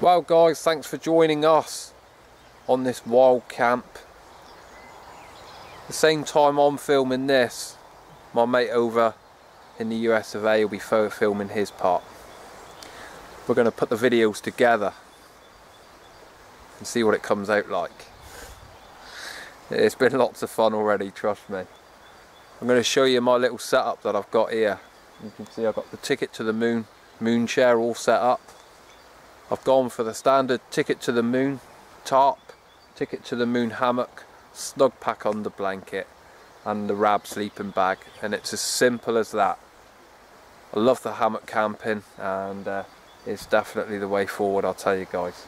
Well guys, thanks for joining us on this wild camp. The same time I'm filming this, my mate over in the US of A will be filming his part. We're going to put the videos together and see what it comes out like. It's been lots of fun already, trust me. I'm going to show you my little setup that I've got here. You can see I've got the Ticket to the Moon chair all set up. I've gone for the standard Ticket to the Moon tarp, Ticket to the Moon hammock, snug pack under blanket and the Rab sleeping bag, and it's as simple as that. I love the hammock camping and it's definitely the way forward, I'll tell you guys.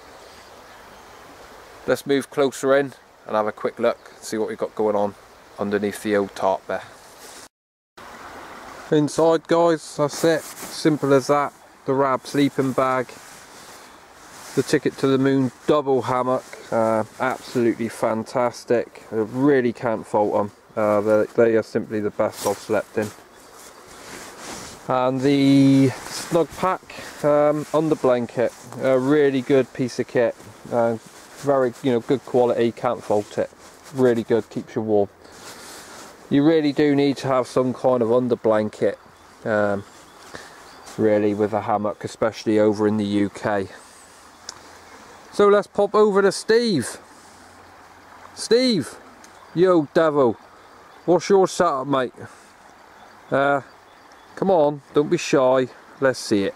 Let's move closer in and have a quick look, see what we've got going on underneath the old tarp there. Inside guys, that's it, simple as that. The Rab sleeping bag, the Ticket to the Moon double hammock, absolutely fantastic. I really can't fault them. They are simply the best I've slept in. And the snug pack under blanket, a really good piece of kit. Very, good quality, can't fault it. Really good, keeps you warm. You really do need to have some kind of under blanket, really, with a hammock, especially over in the UK. So let's pop over to Steve. Steve, yo devil, what's your setup, mate? Come on, don't be shy, let's see it.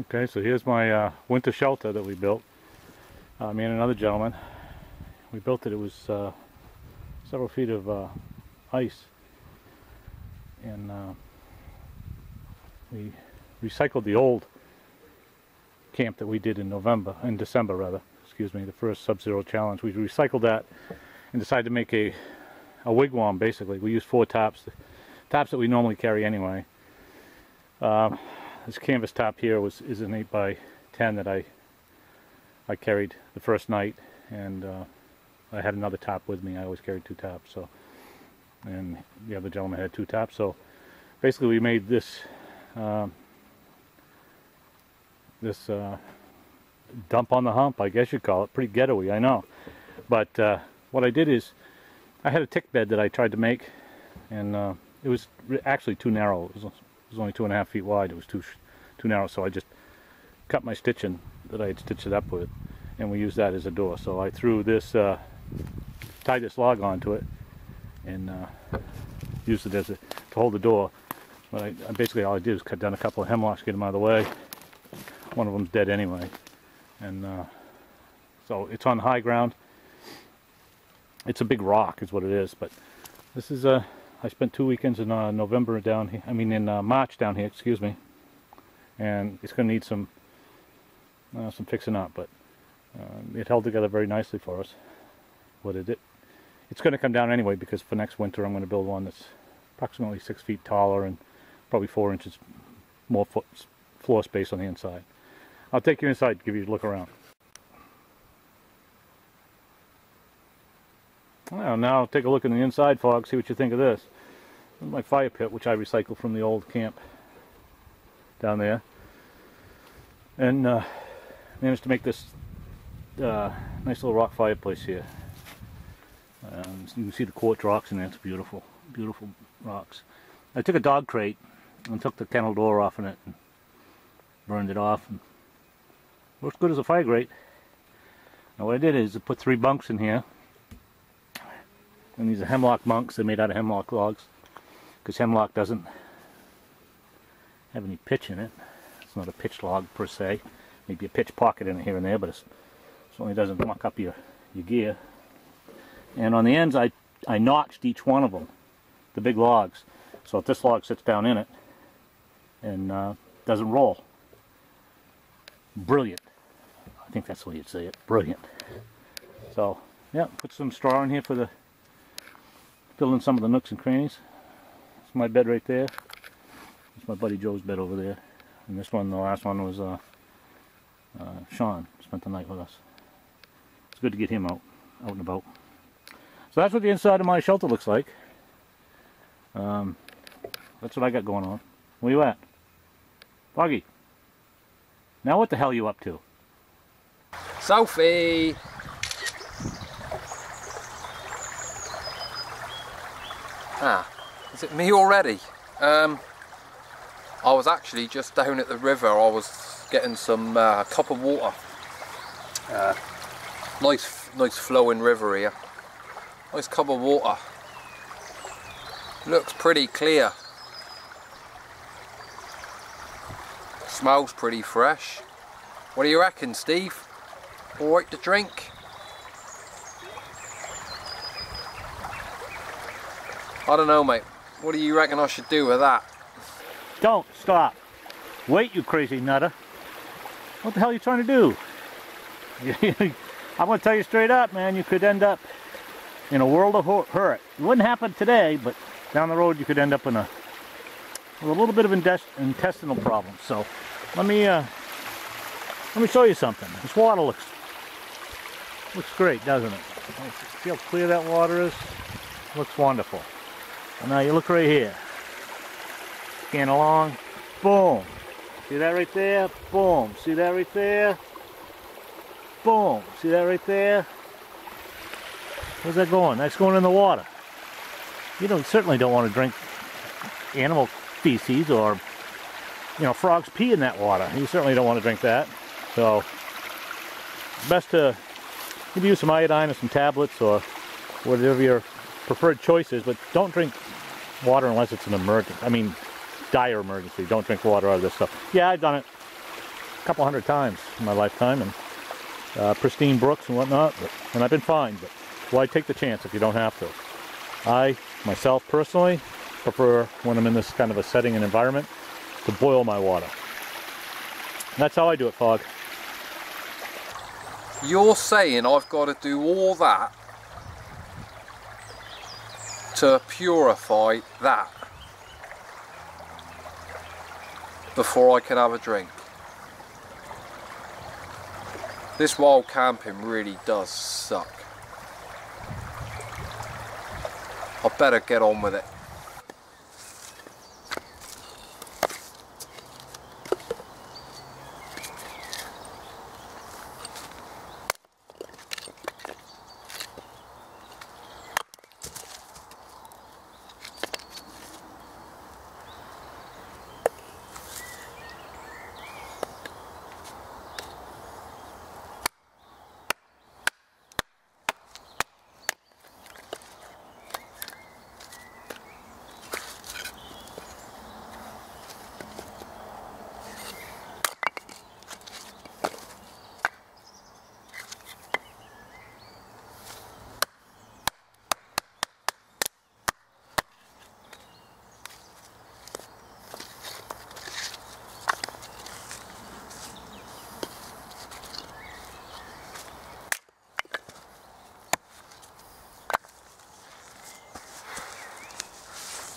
Okay, so here's my winter shelter that we built. Me and another gentleman. We built it, it was several feet of ice. And we recycled the old camp that we did in December rather, excuse me, the first Sub-Zero challenge. We recycled that and decided to make a wigwam basically. We used 4 tops, the tops that we normally carry anyway. This canvas top here is an 8x10 that I carried the first night, and I had another top with me. I always carried 2 tops, so, and the other gentleman had 2 tops. So basically we made this dump on the hump, I guess you'd call it. Pretty ghetto-y, I know. But what I did is I had a tick bed that I tried to make, and it was actually too narrow. It was only 2.5 feet wide. It was too narrow, so I just cut my stitching that I had stitched it up with, and we used that as a door. So I threw this, tied this log onto it, and used it as to hold the door. But basically all I did was cut down a couple of hemlocks, get them out of the way. One of them's dead anyway, and so it's on high ground. It's a big rock is what it is, but this is I spent 2 weekends in November down here, in March down here, excuse me, and it's going to need some fixing up, but it held together very nicely for us. It's going to come down anyway, because for next winter I'm going to build one that's approximately 6 feet taller and probably 4 inches more floor space on the inside. I'll take you inside, give you a look around. Well, now take a look in the inside, Fog, see what you think of this. This is my fire pit, which I recycled from the old camp down there. And managed to make this nice little rock fireplace here. You can see the quartz rocks in there, it's beautiful, beautiful rocks. I took a dog crate and took the kennel door off in it and burned it off. And works good as a fire grate. Now what I did is I put 3 bunks in here. And these are hemlock bunks. They're made out of hemlock logs, because hemlock doesn't have any pitch in it. It's not a pitch log per se. Maybe a pitch pocket in it here and there, but it certainly doesn't muck up your gear. And on the ends I notched each one of them, the big logs, so if this log sits down in it and doesn't roll. Brilliant. I think that's the way you'd say it. Brilliant. So yeah, put some straw in here for the fill in some of the nooks and crannies. It's my bed right there. It's my buddy Joe's bed over there. And this one, the last one, was Sean. Spent the night with us. It's good to get him out and about. So that's what the inside of my shelter looks like. That's what I got going on. Where you at? Foggy. Now what the hell are you up to? Sophie! Ah, is it me already? I was actually just down at the river. I was getting some cup of water. Nice flowing river here. Nice cup of water. Looks pretty clear. Smells pretty fresh. What do you reckon, Steve? Alright to drink? I don't know, mate. What do you reckon I should do with that? Don't stop. Wait, you crazy nutter. What the hell are you trying to do? I'm going to tell you straight up, man. You could end up in a world of hurt. It wouldn't happen today, but down the road you could end up in with a little bit of intestinal problems. So let me show you something. This water looks great, doesn't it? See how clear that water is? Looks wonderful. And now you look right here. Scan along. Boom. See that right there? Boom. See that right there? Boom. See that right there? Where's that going? That's going in the water. You certainly don't want to drink animal feces or, frogs pee in that water. You certainly don't want to drink that. So, best to maybe use some iodine or some tablets or whatever your preferred choice is, but don't drink water unless it's an emergency. I mean, dire emergency. Don't drink water out of this stuff. Yeah, I've done it a couple hundred times in my lifetime, and pristine brooks and whatnot, and I've been fine, but why take the chance if you don't have to? I, myself personally, prefer when I'm in this kind of a setting and environment to boil my water. And that's how I do it, Fog. You're saying I've got to do all that to purify that before I can have a drink? This wild camping really does suck. I better get on with it.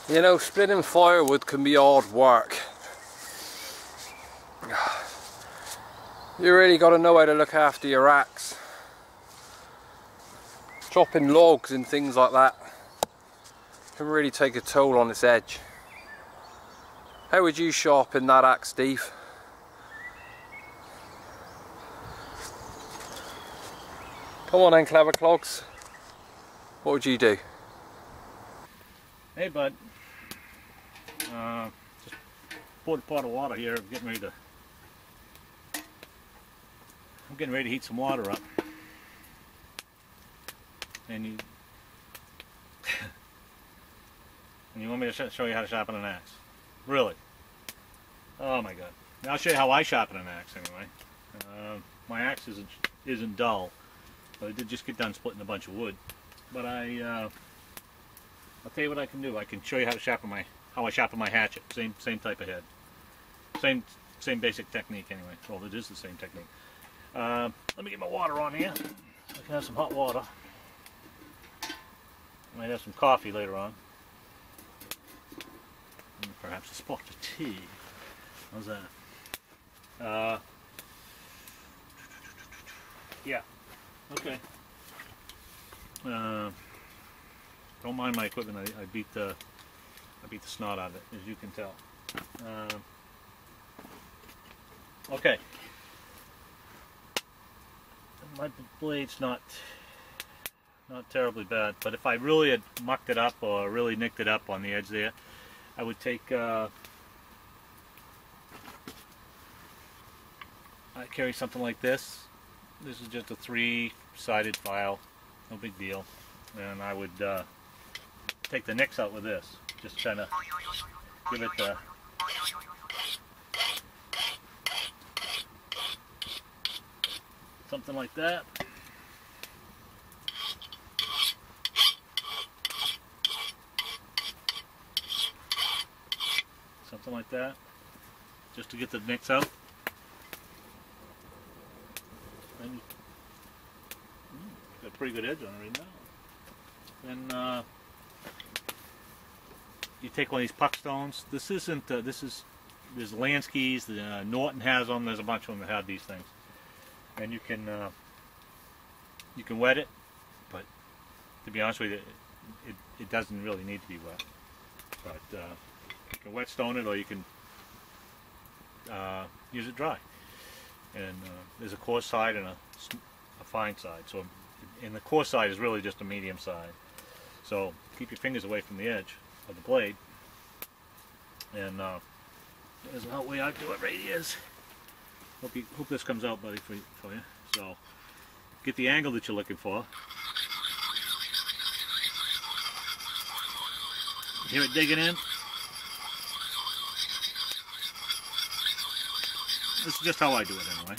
You know, splitting firewood can be hard work. You really got to know how to look after your axe. Chopping logs and things like that can really take a toll on its edge. How would you sharpen that axe, Steve? Come on then, clever clogs. What would you do? Hey bud, just poured a pot of water here. I'm getting ready to heat some water up. And you and you want me to show you how to sharpen an axe? Really? Oh my god. I'll show you how I sharpen an axe anyway. My axe isn't dull. I did just get done splitting a bunch of wood. But I'll tell you what I can do. I can show you how I sharpen my hatchet. Same type of head. Same basic technique anyway. Well, it is the same technique. Let me get my water on here. I can have some hot water. I might have some coffee later on. And perhaps a spot of tea. How's that? Yeah. Okay. Don't mind my equipment. I beat the snot out of it, as you can tell. Okay. my blade's not terribly bad, but if I really had mucked it up or really nicked it up on the edge there, I would take I carry something like this. This is just a 3-sided file, no big deal, and I would take the nicks out with this, just kind of give it the something like that. Something like that, just to get the nicks out. And got a pretty good edge on it right now. Then you take one of these puck stones. This isn't. There's Lansky's. Norton has them. There's a bunch of them that have these things, and you can wet it. But to be honest with you, it doesn't really need to be wet. But you can wet stone it, or you can use it dry. And there's a coarse side and a fine side. So, and the coarse side is really just a medium side. So keep your fingers away from the edge of the blade. And there's a way I do it right here. Hope this comes out, buddy, for you. So get the angle that you're looking for. Hear it digging in? This is just how I do it anyway.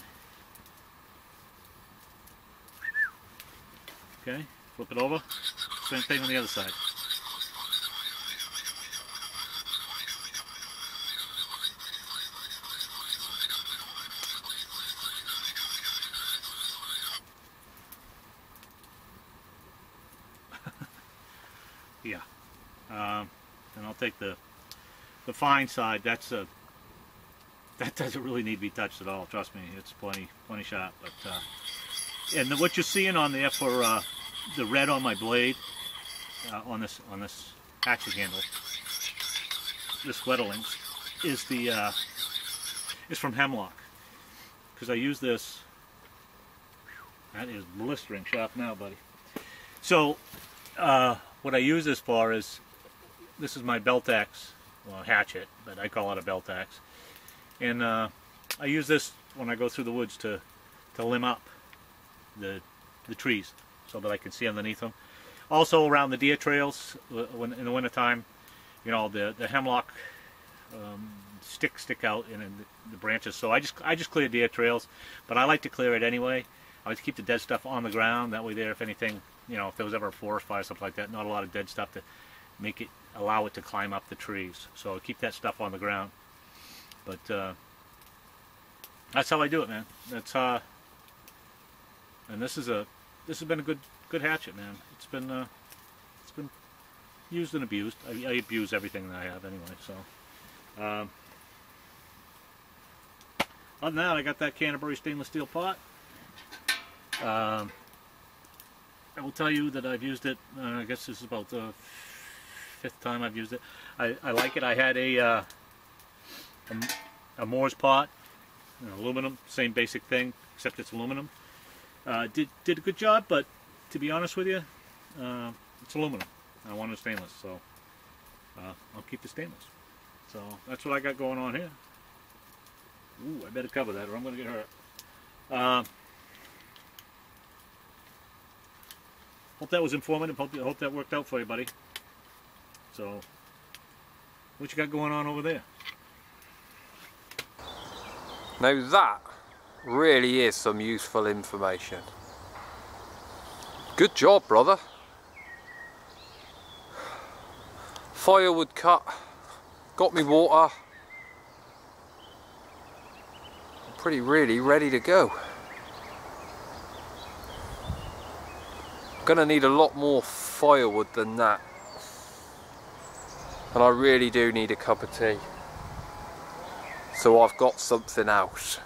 Okay, flip it over. Same thing on the other side. Yeah. And I'll take the fine side. That doesn't really need to be touched at all. Trust me, it's plenty sharp. But and what you're seeing on there for the red on my blade, on this hatchet handle, this Wetterlings, is from Hammock, because I use this. That is blistering sharp now, buddy. So what I use this for is, this is my belt axe, well, hatchet, but I call it a belt axe. And I use this when I go through the woods to limb up the trees so that I can see underneath them. Also around the deer trails, when in the wintertime, you know, the hemlock stick out in the branches. So I just clear deer trails, but I like to clear it anyway. I like to keep the dead stuff on the ground. That way, there, if anything, you know, if there was ever a forest fire, something like that, not a lot of dead stuff to allow it to climb up the trees. So I keep that stuff on the ground. But that's how I do it, man. That's and this has been a good hatchet, man. It's been used and abused. I abuse everything that I have anyway. So other than that, I got that Canterbury stainless steel pot. I will tell you that I've used it. I guess this is about the 5th time I've used it. I like it. I had a Moore's pot, aluminum, same basic thing, except it's aluminum. Did a good job, but to be honest with you, it's aluminum. I wanted stainless, so I'll keep the stainless. So that's what I got going on here. Ooh, I better cover that or I'm going to get hurt. Hope that was informative. Hope that worked out for you, buddy. So, what you got going on over there? Now that really is some useful information. Good job, brother. Firewood cut, got me water. I'm really ready to go. Gonna need a lot more firewood than that, and I really do need a cup of tea, so I've got something else.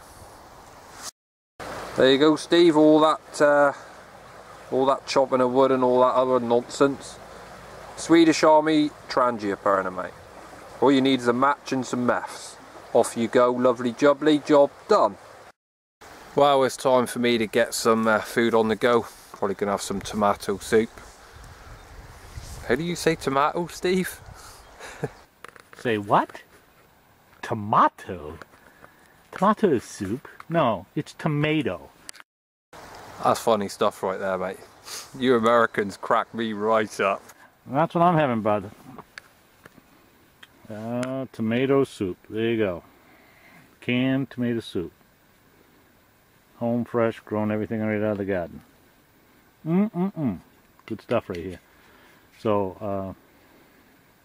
There you go, Steve. All that chopping of wood and all that other nonsense. Swedish Army Trangia mate. All you need is a match and some meths. Off you go, lovely jubbly, job done. Well, it's time for me to get some food on the go. Probably gonna have some tomato soup. How do you say tomato, Steve? Say what? Tomato? Tomato soup? No, it's tomato. That's funny stuff right there, mate. You Americans crack me right up. That's what I'm having, bud. Tomato soup. There you go. Canned tomato soup. Home fresh, grown everything right out of the garden. Good stuff right here. So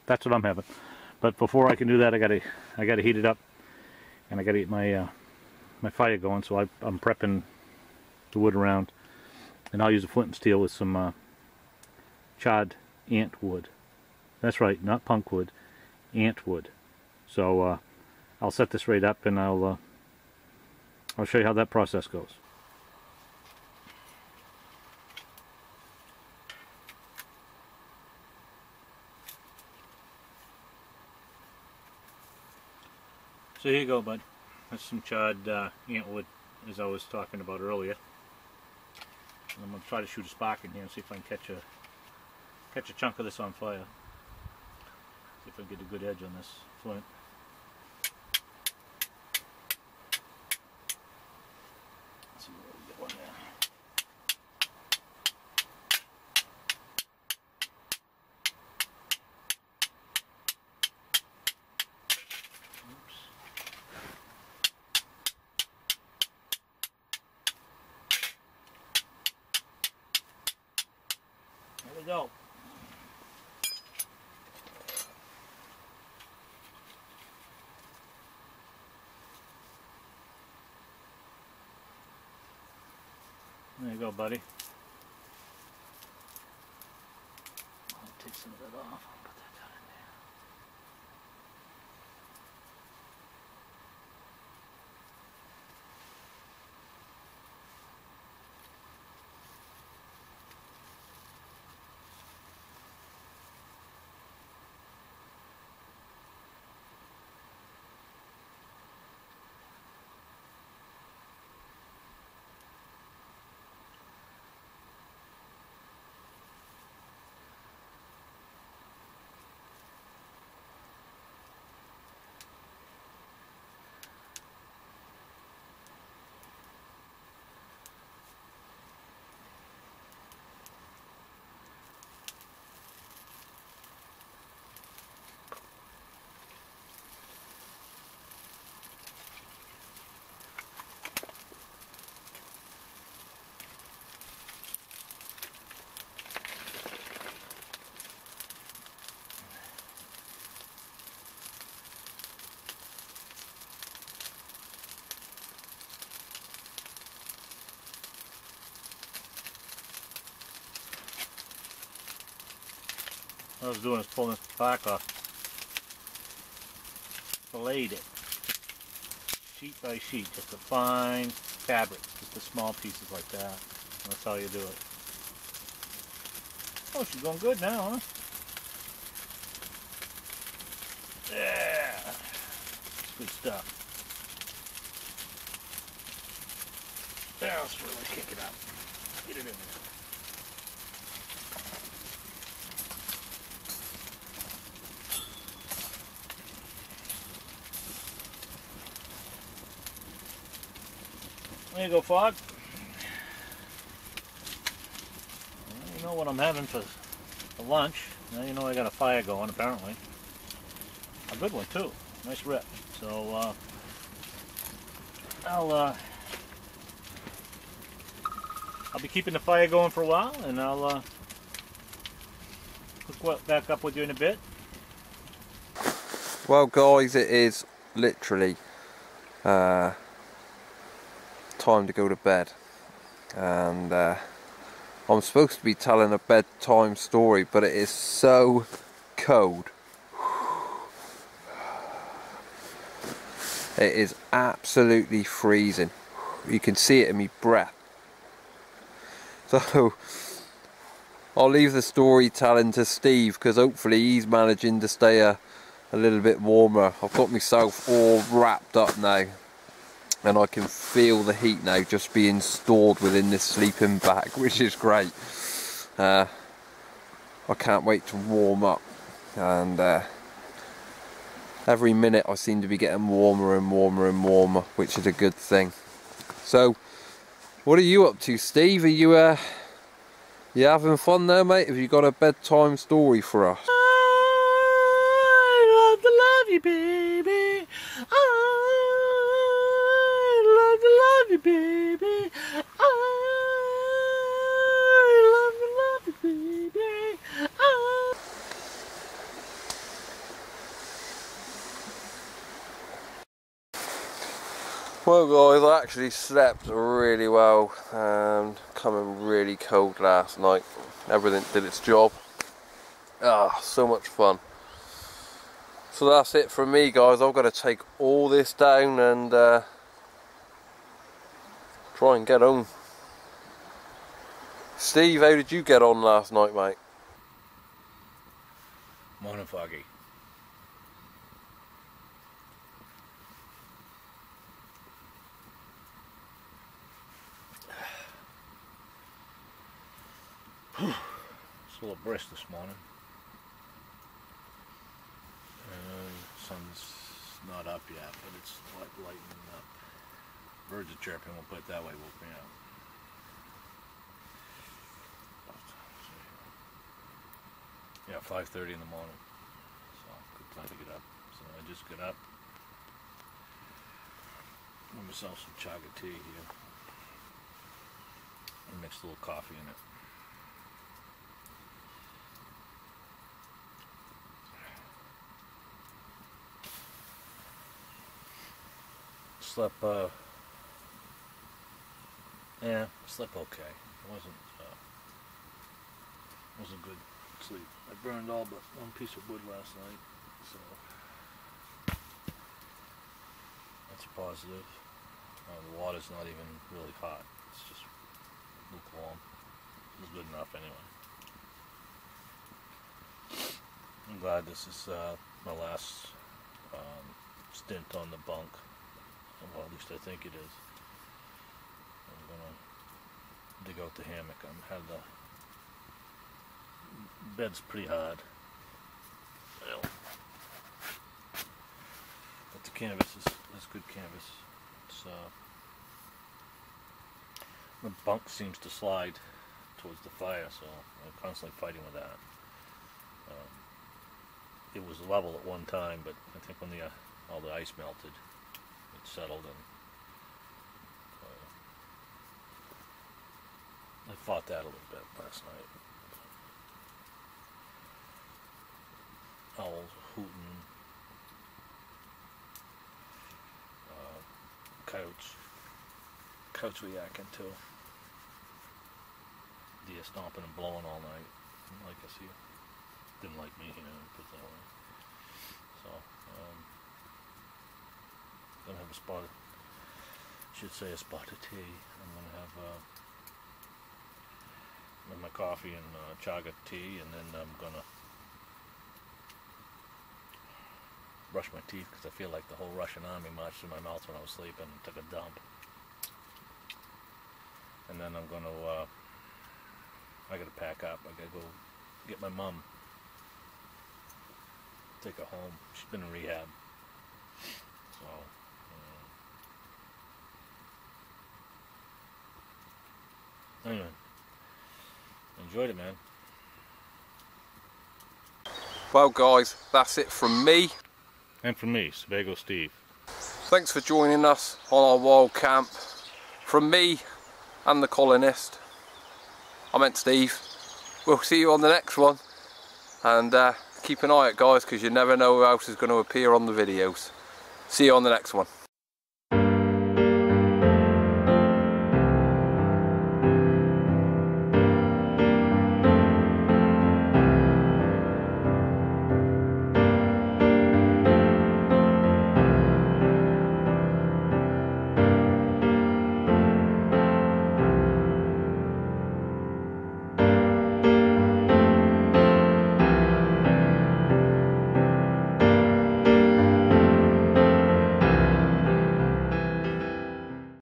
that's what I'm having. But before I can do that, I gotta heat it up, and I gotta get my my fire going. So I'm prepping the wood around, and I'll use a flint and steel with some charred ant wood. That's right, not punk wood, ant wood. So I'll set this right up, and I'll show you how that process goes. So here you go, bud. That's some charred ant wood, as I was talking about earlier. And I'm going to try to shoot a spark in here and see if I can catch a chunk of this on fire. See if I can get a good edge on this flint. Let's see what we get one there. There we go. There you go, buddy. I'll take some of that off. I'll put that down in there. What I was doing is pulling this back off. Filleted it. Sheet by sheet. Just a fine fabric. Just the small pieces like that. That's how you do it. Oh, she's going good now, huh? Yeah. That's good stuff. Now let's really kick it up. Get it in there. There you go, Fog. Well, you know what I'm having for lunch. Now you know I got a fire going, apparently. A good one, too. Nice rip. So, I'll be keeping the fire going for a while, and I'll hook back up with you in a bit. Well, guys, it is literally time to go to bed, and I'm supposed to be telling a bedtime story, but it is so cold. It is absolutely freezing. You can see it in my breath. So I'll leave the storytelling to Steve, because hopefully he's managing to stay a little bit warmer. I've got myself all wrapped up now. and I can feel the heat now just being stored within this sleeping bag, which is great. I can't wait to warm up, and every minute I seem to be getting warmer and warmer and warmer, which is a good thing. So what are you up to, Steve? Are you having fun there, mate? Have you got a bedtime story for us? I love to love you, baby. I love to love you, baby. I love to love you, baby. Well guys, I actually slept really well and coming really cold last night. Everything did its job. So much fun. So that's it from me, guys. I've got to take all this down and try and get home. Steve, how did you get on last night, mate? Morning, Foggy. It's a little brisk this morning. Sun's not up yet, but it's lightening up. Birds are chirping, we'll put it that way, woke me up. Yeah, 5:30 in the morning. So, good time to get up. So I just got up. Got myself some chaga tea here. I mixed a little coffee in it. Slept, yeah, slept okay. It wasn't good sleep. I burned all but one piece of wood last night, so that's a positive. The water's not even really hot. It's just lukewarm. It was good enough anyway. I'm glad this is my last stint on the bunk. Well, at least I think it is. I'm gonna dig out the hammock. The bed's pretty hard. Well, but the canvas is good canvas. It's the bunk seems to slide towards the fire, so I'm constantly fighting with that. It was level at one time, but I think when all the ice melted, it settled, and I fought that a little bit last night. Owls hooting, couch reacting to, deer stomping and blowing all night. Like I see, didn't like me, put it that way. So gonna have a spot of tea. I'm gonna have my coffee and chaga tea, and then I'm gonna brush my teeth because I feel like the whole Russian army marched through my mouth when I was sleeping and took a dump. And then I'm gonna I gotta pack up. I gotta go get my mom, take her home. She's been in rehab, so anyway, enjoyed it, man. Well guys, that's it from me. And from me, Sebago Steve. Thanks for joining us on our wild camp. From me and the colonist, I meant Steve. We'll see you on the next one. And keep an eye out, guys, because you never know who else is going to appear on the videos. See you on the next one.